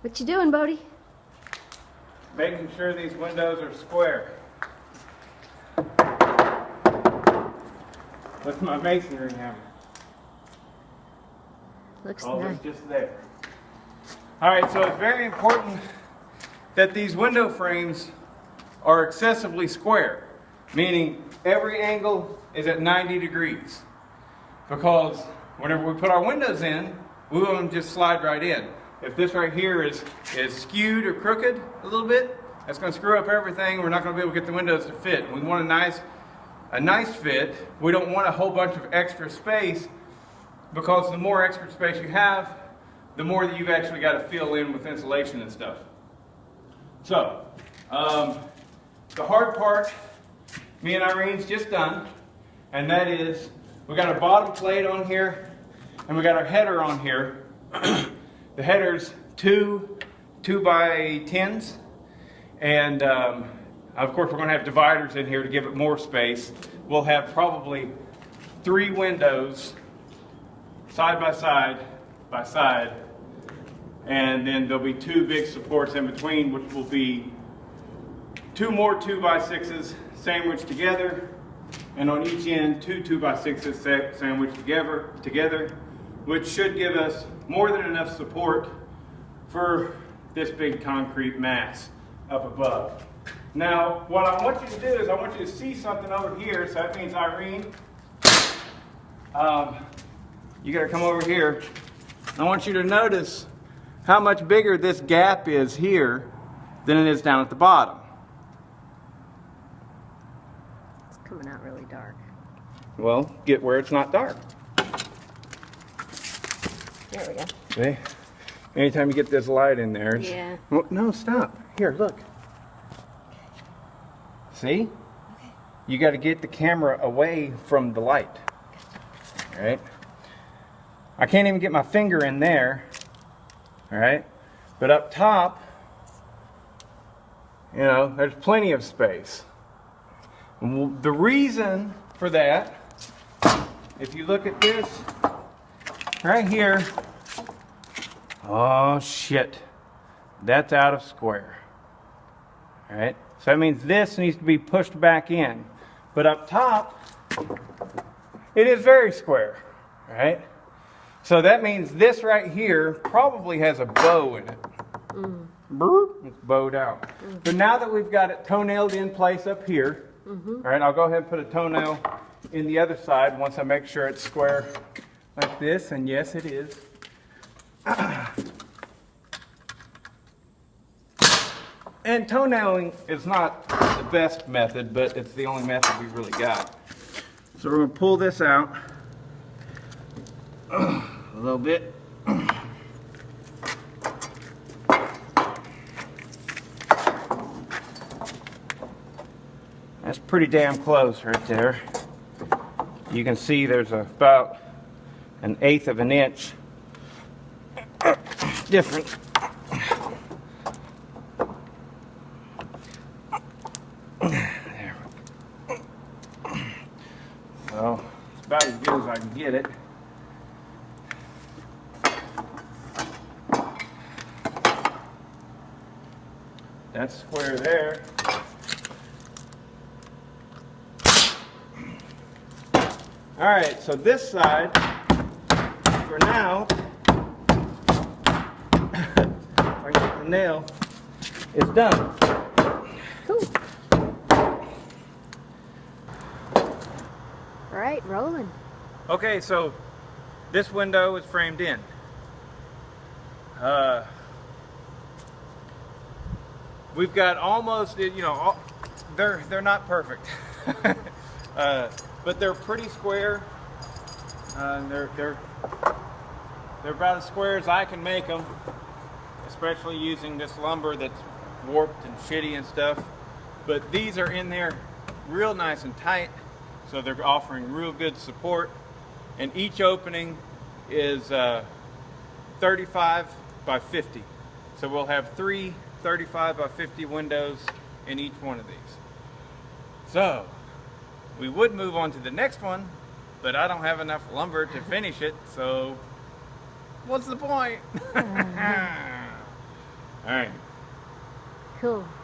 What you doing, Bodie? Making sure these windows are square. With my masonry hammer. Looks Oh, nice. it's just there. Alright, so it's very important that these window frames are excessively square. Meaning every angle is at 90 degrees. Because whenever we put our windows in, we want them to just slide right in. If this right here is skewed or crooked a little bit, that's going to screw up everything. We're not going to be able to get the windows to fit. We want a nice fit. We don't want a whole bunch of extra space, because the more extra space you have, the more that you've actually got to fill in with insulation and stuff. So, the hard part, me and Irene's just done, and that is we got our bottom plate on here, and we got our header on here. The header's two by 10s, and of course we're going to have dividers in here to give it more space. We'll have probably 3 windows side by side, and then there'll be 2 big supports in between, which will be 2 more 2x6s sandwiched together, and on each end 2 2x6s sandwiched together, which should give us more than enough support for this big concrete mass up above. Now, what I want you to do is I want you to see something over here. So that means, Irene, you gotta come over here. I want you to notice how much bigger this gap is here than it is down at the bottom. It's coming out really dark. Well, get where it's not dark. There we go. See? Anytime you get this light in there. Yeah. Well, no, stop. Here, look. See? Okay. You got to get the camera away from the light. All right? I can't even get my finger in there. All right? But up top, you know, there's plenty of space. And the reason for that, if you look at this right here, oh shit, that's out of square. All right? So that means this needs to be pushed back in. But up top, it is very square. All right? So that means this right here probably has a bow in it. It's bowed out. But now that we've got it toenailed in place up here, all right, I'll go ahead and put a toenail in the other side once I make sure it's square like this, and yes, it is. And toenailing is not the best method, but it's the only method we've really got. So we're going to pull this out a little bit. That's pretty damn close right there. You can see there's about 1/8 of an inch difference. There. So it's about as good as I can get it. That's square there. All right, so this side, for now, I get the nail, is done. Cool. All right, rolling. Okay, so this window is framed in. We've got almost, you know, they're not perfect, but they're pretty square. They're about as square as I can make them, especially using this lumber that's warped and shitty and stuff. But these are in there real nice and tight, so they're offering real good support. And each opening is 35 by 50. So we'll have 3 35 by 50 windows in each one of these. So we would move on to the next one, but I don't have enough lumber to finish it, so what's the point? Cool.